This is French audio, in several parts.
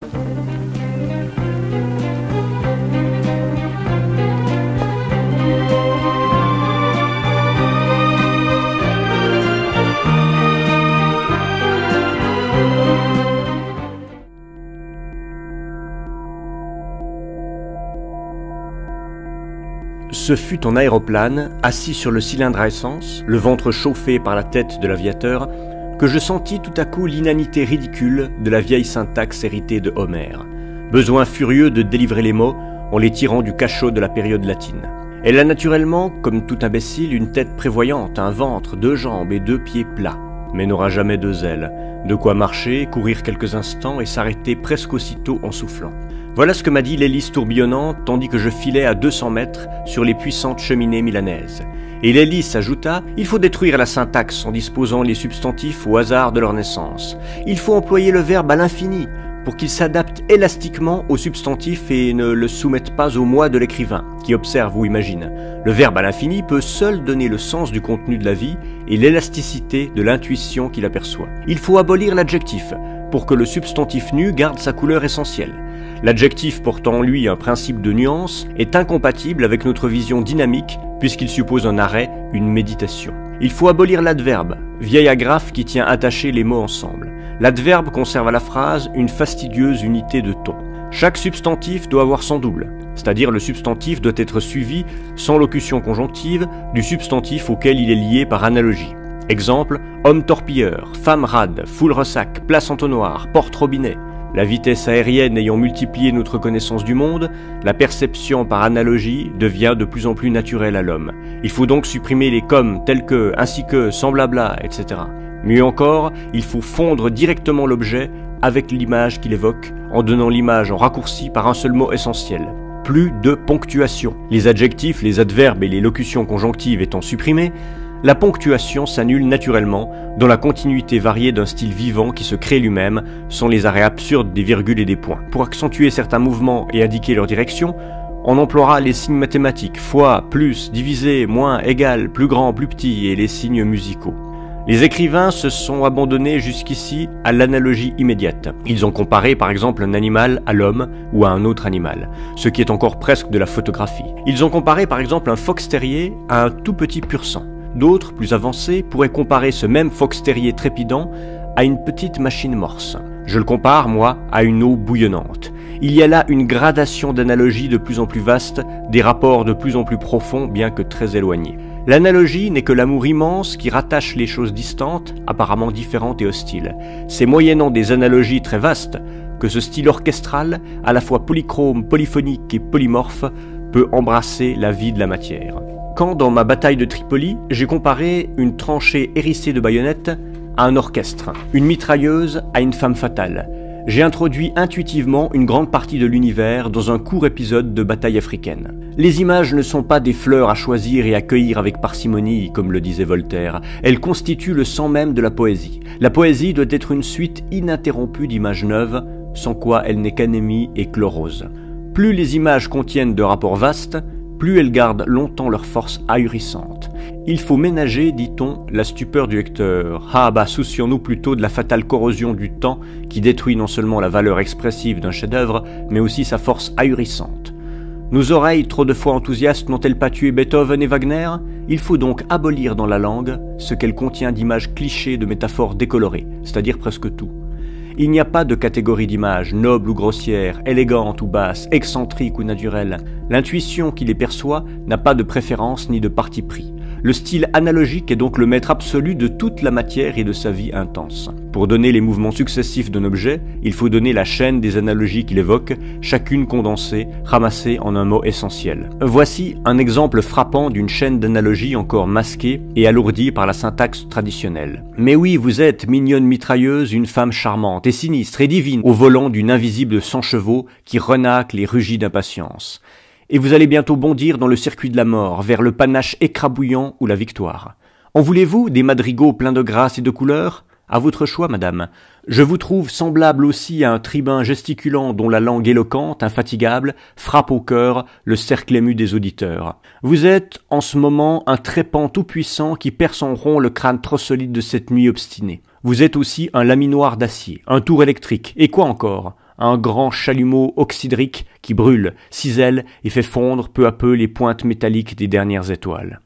Ce fut en aéroplane, assis sur le cylindre à essence, le ventre chauffé par la tête de l'aviateur, que je sentis tout à coup l'inanité ridicule de la vieille syntaxe héritée de Homère. Besoin furieux de délivrer les mots en les tirant du cachot de la période latine. Elle a naturellement, comme tout imbécile, une tête prévoyante, un ventre, 2 jambes et 2 pieds plats, mais n'aura jamais 2 ailes, de quoi marcher, courir quelques instants et s'arrêter presque aussitôt en soufflant. Voilà ce que m'a dit l'hélice tourbillonnante tandis que je filais à 200 mètres sur les puissantes cheminées milanaises. Et l'hélice ajouta « Il faut détruire la syntaxe en disposant les substantifs au hasard de leur naissance. Il faut employer le verbe à l'infini pour qu'il s'adapte élastiquement au substantif et ne le soumette pas au moi de l'écrivain, qui observe ou imagine. Le verbe à l'infini peut seul donner le sens du contenu de la vie et l'élasticité de l'intuition qu'il aperçoit. Il faut abolir l'adjectif pour que le substantif nu garde sa couleur essentielle. L'adjectif portant en lui un principe de nuance est incompatible avec notre vision dynamique puisqu'il suppose un arrêt, une méditation. Il faut abolir l'adverbe, vieil agrafe qui tient attachés les mots ensemble. L'adverbe conserve à la phrase une fastidieuse unité de ton. Chaque substantif doit avoir son double, c'est-à-dire le substantif doit être suivi, sans locution conjonctive, du substantif auquel il est lié par analogie. Exemple, homme torpilleur, femme rade, foule ressac, place entonnoir, porte robinet. La vitesse aérienne ayant multiplié notre connaissance du monde, la perception par analogie devient de plus en plus naturelle à l'homme. Il faut donc supprimer les comme, tels que, ainsi que, semblabla, etc. Mieux encore, il faut fondre directement l'objet avec l'image qu'il évoque, en donnant l'image en raccourci par un seul mot essentiel. Plus de ponctuation. Les adjectifs, les adverbes et les locutions conjonctives étant supprimés, la ponctuation s'annule naturellement dans la continuité variée d'un style vivant qui se crée lui-même sans les arrêts absurdes des virgules et des points. Pour accentuer certains mouvements et indiquer leur direction, on emploiera les signes mathématiques, fois, plus, divisé, moins, égal, plus grand, plus petit et les signes musicaux. Les écrivains se sont abandonnés jusqu'ici à l'analogie immédiate. Ils ont comparé par exemple un animal à l'homme ou à un autre animal, ce qui est encore presque de la photographie. Ils ont comparé par exemple un fox terrier à un tout petit pur-sang. D'autres, plus avancés, pourraient comparer ce même fox terrier trépidant à une petite machine morse. Je le compare, moi, à une eau bouillonnante. Il y a là une gradation d'analogie de plus en plus vaste, des rapports de plus en plus profonds, bien que très éloignés. L'analogie n'est que l'amour immense qui rattache les choses distantes, apparemment différentes et hostiles. C'est moyennant des analogies très vastes que ce style orchestral, à la fois polychrome, polyphonique et polymorphe, peut embrasser la vie de la matière. Quand, dans ma bataille de Tripoli, j'ai comparé une tranchée hérissée de baïonnettes à un orchestre, une mitrailleuse à une femme fatale, j'ai introduit intuitivement une grande partie de l'univers dans un court épisode de bataille africaine. Les images ne sont pas des fleurs à choisir et à cueillir avec parcimonie, comme le disait Voltaire. Elles constituent le sang même de la poésie. La poésie doit être une suite ininterrompue d'images neuves, sans quoi elle n'est qu'anémie et chlorose. Plus les images contiennent de rapports vastes, plus elles gardent longtemps leur force ahurissante. Il faut ménager, dit-on, la stupeur du lecteur. Ah bah, soucions-nous plutôt de la fatale corrosion du temps qui détruit non seulement la valeur expressive d'un chef-d'œuvre, mais aussi sa force ahurissante. Nos oreilles, trop de fois enthousiastes, n'ont-elles pas tué Beethoven et Wagner? Il faut donc abolir dans la langue ce qu'elle contient d'images clichés, de métaphores décolorées, c'est-à-dire presque tout. Il n'y a pas de catégorie d'images, noble ou grossière, élégante ou basse, excentrique ou naturelle. L'intuition qui les perçoit n'a pas de préférence ni de parti pris. Le style analogique est donc le maître absolu de toute la matière et de sa vie intense. Pour donner les mouvements successifs d'un objet, il faut donner la chaîne des analogies qu'il évoque, chacune condensée, ramassée en un mot essentiel. Voici un exemple frappant d'une chaîne d'analogies encore masquée et alourdie par la syntaxe traditionnelle. Mais oui, vous êtes, mignonne mitrailleuse, une femme charmante et sinistre et divine, au volant d'une invisible 100 chevaux qui renacle et rugit d'impatience. Et vous allez bientôt bondir dans le circuit de la mort, vers le panache écrabouillant ou la victoire. En voulez-vous des madrigaux pleins de grâce et de couleurs? À votre choix, madame. Je vous trouve semblable aussi à un tribun gesticulant dont la langue éloquente, infatigable, frappe au cœur le cercle ému des auditeurs. Vous êtes, en ce moment, un trépan tout-puissant qui perce en rond le crâne trop solide de cette nuit obstinée. Vous êtes aussi un laminoir d'acier, un tour électrique, et quoi encore? un grand chalumeau oxydrique qui brûle, cisèle et fait fondre peu à peu les pointes métalliques des dernières étoiles.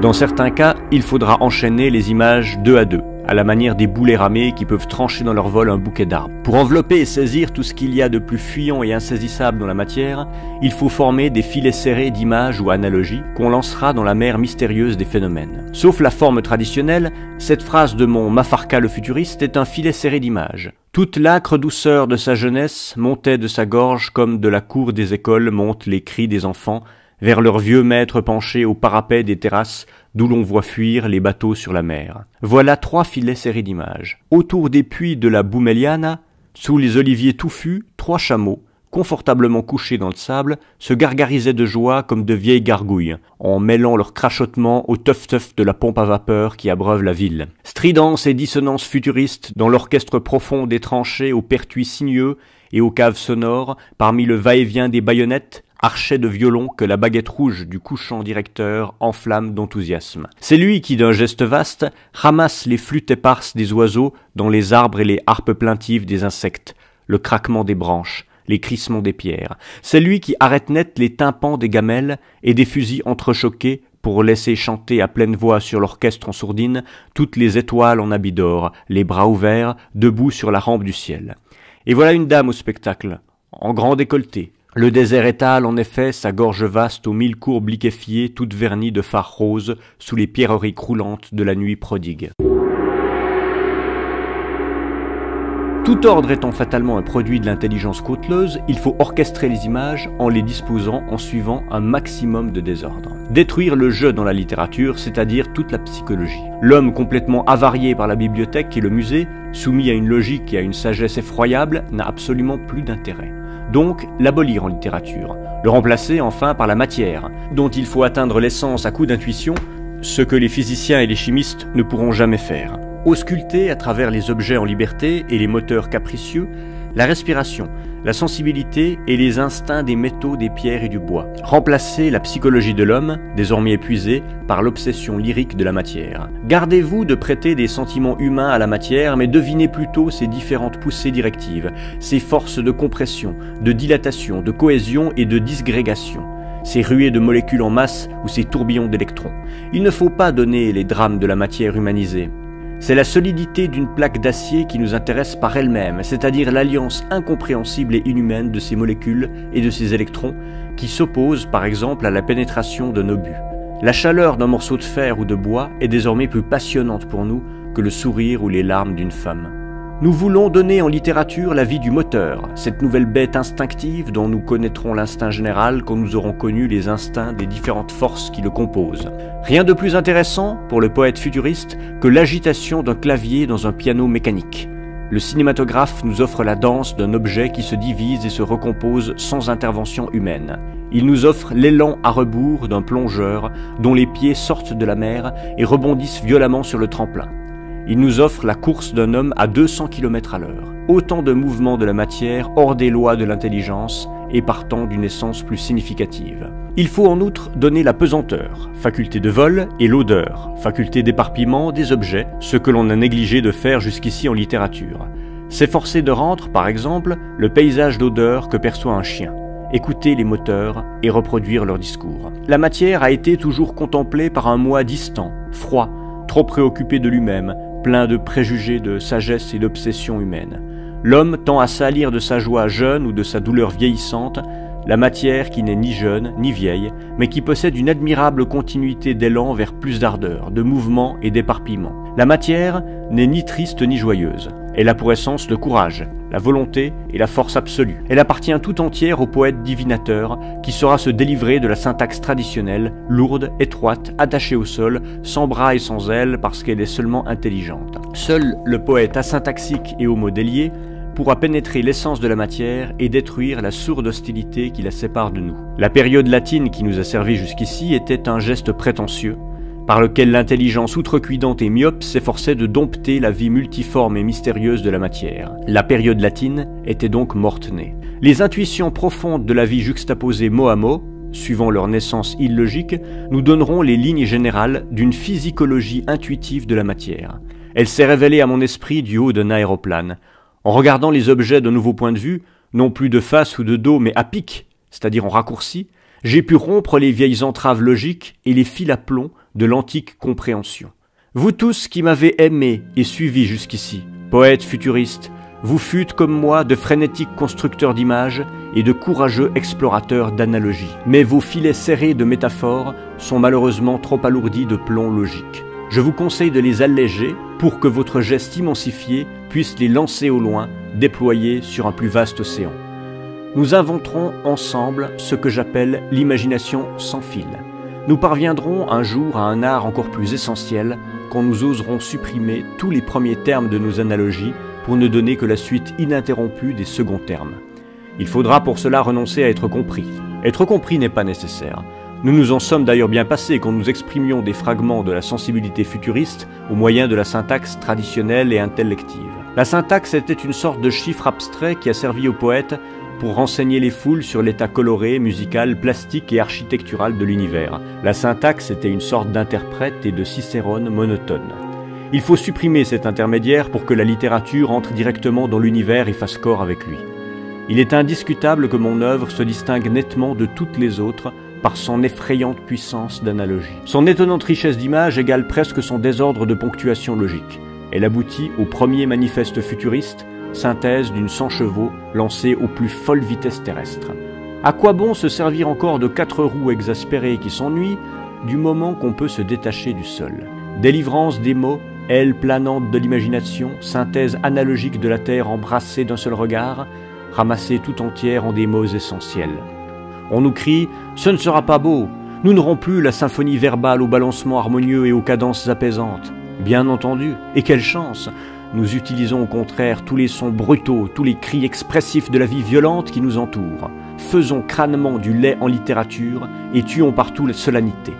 Dans certains cas, il faudra enchaîner les images deux à deux, à la manière des boulets ramés qui peuvent trancher dans leur vol un bouquet d'arbres. Pour envelopper et saisir tout ce qu'il y a de plus fuyant et insaisissable dans la matière, il faut former des filets serrés d'images ou analogies qu'on lancera dans la mer mystérieuse des phénomènes. Sauf la forme traditionnelle, cette phrase de mon Mafarka le futuriste est un filet serré d'images. Toute l'âcre douceur de sa jeunesse montait de sa gorge comme de la cour des écoles montent les cris des enfants vers leurs vieux maîtres penchés au parapet des terrasses d'où l'on voit fuir les bateaux sur la mer. Voilà 3 filets serrés d'images. Autour des puits de la Boumeliana, sous les oliviers touffus, 3 chameaux, confortablement couchés dans le sable, se gargarisaient de joie comme de vieilles gargouilles, en mêlant leur crachotement au teuf-teuf de la pompe à vapeur qui abreuve la ville. Stridence et dissonance futuristes dans l'orchestre profond des tranchées aux pertuis sinueux et aux caves sonores, parmi le va-et-vient des baïonnettes, archet de violon que la baguette rouge du couchant directeur enflamme d'enthousiasme. C'est lui qui, d'un geste vaste, ramasse les flûtes éparses des oiseaux dans les arbres et les harpes plaintives des insectes, le craquement des branches, les crissements des pierres. C'est lui qui arrête net les tympans des gamelles et des fusils entrechoqués pour laisser chanter à pleine voix sur l'orchestre en sourdine toutes les étoiles en habit d'or, les bras ouverts, debout sur la rampe du ciel. Et voilà une dame au spectacle, en grand décolleté. Le désert étale en effet sa gorge vaste aux 1000 courbes liquéfiées, toutes vernies de fards roses, sous les pierreries croulantes de la nuit prodigue. Tout ordre étant fatalement un produit de l'intelligence cauteleuse, il faut orchestrer les images en les disposant en suivant un maximum de désordre. Détruire le jeu dans la littérature, c'est-à-dire toute la psychologie. L'homme complètement avarié par la bibliothèque et le musée, soumis à une logique et à une sagesse effroyable, n'a absolument plus d'intérêt. Donc, l'abolir en littérature, le remplacer enfin par la matière, dont il faut atteindre l'essence à coup d'intuition, ce que les physiciens et les chimistes ne pourront jamais faire. Ausculter, à travers les objets en liberté et les moteurs capricieux, la respiration, la sensibilité et les instincts des métaux, des pierres et du bois. Remplacer la psychologie de l'homme, désormais épuisée, par l'obsession lyrique de la matière. Gardez-vous de prêter des sentiments humains à la matière, mais devinez plutôt ses différentes poussées directives, ses forces de compression, de dilatation, de cohésion et de disgrégation. Ces ruées de molécules en masse ou ces tourbillons d'électrons. Il ne faut pas donner les drames de la matière humanisée. C'est la solidité d'une plaque d'acier qui nous intéresse par elle-même, c'est-à-dire l'alliance incompréhensible et inhumaine de ces molécules et de ces électrons qui s'opposent par exemple à la pénétration d'un obus. La chaleur d'un morceau de fer ou de bois est désormais plus passionnante pour nous que le sourire ou les larmes d'une femme. Nous voulons donner en littérature la vie du moteur, cette nouvelle bête instinctive dont nous connaîtrons l'instinct général quand nous aurons connu les instincts des différentes forces qui le composent. Rien de plus intéressant, pour le poète futuriste, que l'agitation d'un clavier dans un piano mécanique. Le cinématographe nous offre la danse d'un objet qui se divise et se recompose sans intervention humaine. Il nous offre l'élan à rebours d'un plongeur dont les pieds sortent de la mer et rebondissent violemment sur le tremplin. Il nous offre la course d'un homme à 200 km à l'heure. Autant de mouvements de la matière hors des lois de l'intelligence et partant d'une essence plus significative. Il faut en outre donner la pesanteur, faculté de vol, et l'odeur, faculté d'éparpillement des objets, ce que l'on a négligé de faire jusqu'ici en littérature. S'efforcer de rendre, par exemple, le paysage d'odeur que perçoit un chien. Écouter les moteurs et reproduire leur discours. La matière a été toujours contemplée par un moi distant, froid, trop préoccupé de lui-même, plein de préjugés, de sagesse et d'obsession humaine. L'homme tend à salir de sa joie jeune ou de sa douleur vieillissante la matière qui n'est ni jeune ni vieille, mais qui possède une admirable continuité d'élan vers plus d'ardeur, de mouvement et d'éparpillement. La matière n'est ni triste ni joyeuse. Elle a pour essence le courage, la volonté et la force absolue. Elle appartient tout entière au poète divinateur qui saura se délivrer de la syntaxe traditionnelle, lourde, étroite, attachée au sol, sans bras et sans ailes parce qu'elle est seulement intelligente. Seul le poète asyntaxique et homo délié pourra pénétrer l'essence de la matière et détruire la sourde hostilité qui la sépare de nous. La période latine qui nous a servi jusqu'ici était un geste prétentieux, par lequel l'intelligence outrecuidante et myope s'efforçait de dompter la vie multiforme et mystérieuse de la matière. La période latine était donc morte-née. Les intuitions profondes de la vie juxtaposée mot à mot, suivant leur naissance illogique, nous donneront les lignes générales d'une physicologie intuitive de la matière. Elle s'est révélée à mon esprit du haut d'un aéroplane. En regardant les objets d'un nouveau point de vue, non plus de face ou de dos, mais à pic, c'est-à-dire en raccourci, j'ai pu rompre les vieilles entraves logiques et les fils à plomb de l'antique compréhension. Vous tous qui m'avez aimé et suivi jusqu'ici, poètes futuristes, vous fûtes comme moi de frénétiques constructeurs d'images et de courageux explorateurs d'analogies. Mais vos filets serrés de métaphores sont malheureusement trop alourdis de plomb logique. Je vous conseille de les alléger pour que votre geste immensifié puisse les lancer au loin, déployés sur un plus vaste océan. Nous inventerons ensemble ce que j'appelle l'imagination sans fil. Nous parviendrons un jour à un art encore plus essentiel quand nous oserons supprimer tous les premiers termes de nos analogies pour ne donner que la suite ininterrompue des seconds termes. Il faudra pour cela renoncer à être compris. Être compris n'est pas nécessaire. Nous nous en sommes d'ailleurs bien passés quand nous exprimions des fragments de la sensibilité futuriste au moyen de la syntaxe traditionnelle et intellective. La syntaxe était une sorte de chiffre abstrait qui a servi aux poètes pour renseigner les foules sur l'état coloré, musical, plastique et architectural de l'univers. La syntaxe était une sorte d'interprète et de cicérone monotone. Il faut supprimer cet intermédiaire pour que la littérature entre directement dans l'univers et fasse corps avec lui. Il est indiscutable que mon œuvre se distingue nettement de toutes les autres par son effrayante puissance d'analogie. Son étonnante richesse d'images égale presque son désordre de ponctuation logique. Elle aboutit au premier manifeste futuriste, synthèse d'une 100 chevaux lancée aux plus folles vitesses terrestres. À quoi bon se servir encore de 4 roues exaspérées qui s'ennuient du moment qu'on peut se détacher du sol? Délivrance des mots, aile planante de l'imagination, synthèse analogique de la terre embrassée d'un seul regard, ramassée tout entière en des mots essentiels. On nous crie « Ce ne sera pas beau !» Nous n'aurons plus la symphonie verbale aux balancements harmonieux et aux cadences apaisantes. Bien entendu, et quelle chance! Nous utilisons au contraire tous les sons brutaux, tous les cris expressifs de la vie violente qui nous entoure. Faisons crânement du lait en littérature et tuons partout la solennité.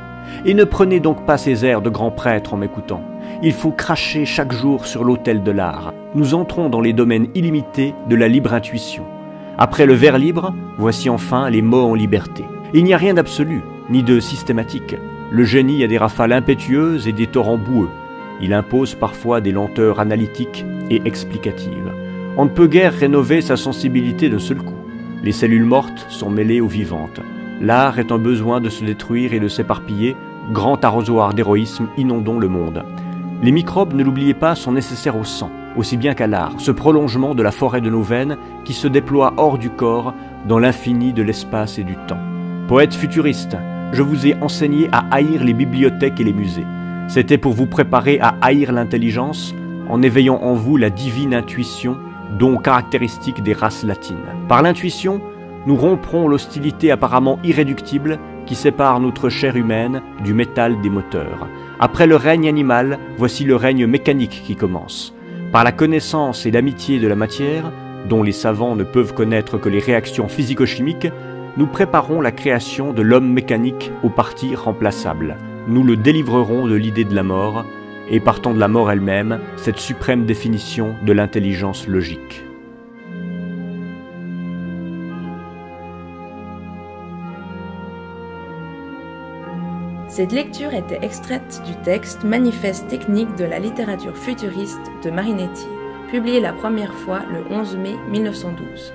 Et ne prenez donc pas ces airs de grands prêtres en m'écoutant. Il faut cracher chaque jour sur l'autel de l'art. Nous entrons dans les domaines illimités de la libre intuition. Après le vers libre, voici enfin les mots en liberté. Il n'y a rien d'absolu, ni de systématique. Le génie a des rafales impétueuses et des torrents boueux. Il impose parfois des lenteurs analytiques et explicatives. On ne peut guère rénover sa sensibilité d'un seul coup. Les cellules mortes sont mêlées aux vivantes. L'art est un besoin de se détruire et de s'éparpiller, grand arrosoir d'héroïsme inondons le monde. Les microbes, ne l'oubliez pas, sont nécessaires au sang, aussi bien qu'à l'art, ce prolongement de la forêt de nos veines qui se déploie hors du corps, dans l'infini de l'espace et du temps. Poète futuriste, je vous ai enseigné à haïr les bibliothèques et les musées. C'était pour vous préparer à haïr l'intelligence, en éveillant en vous la divine intuition, don caractéristique des races latines. Par l'intuition, nous romprons l'hostilité apparemment irréductible qui sépare notre chair humaine du métal des moteurs. Après le règne animal, voici le règne mécanique qui commence. Par la connaissance et l'amitié de la matière, dont les savants ne peuvent connaître que les réactions physico-chimiques, nous préparons la création de l'homme mécanique aux parties remplaçables. Nous le délivrerons de l'idée de la mort, et partant de la mort elle-même, cette suprême définition de l'intelligence logique. Cette lecture était extraite du texte Manifeste technique de la littérature futuriste de Marinetti, publié la première fois le 11 mai 1912.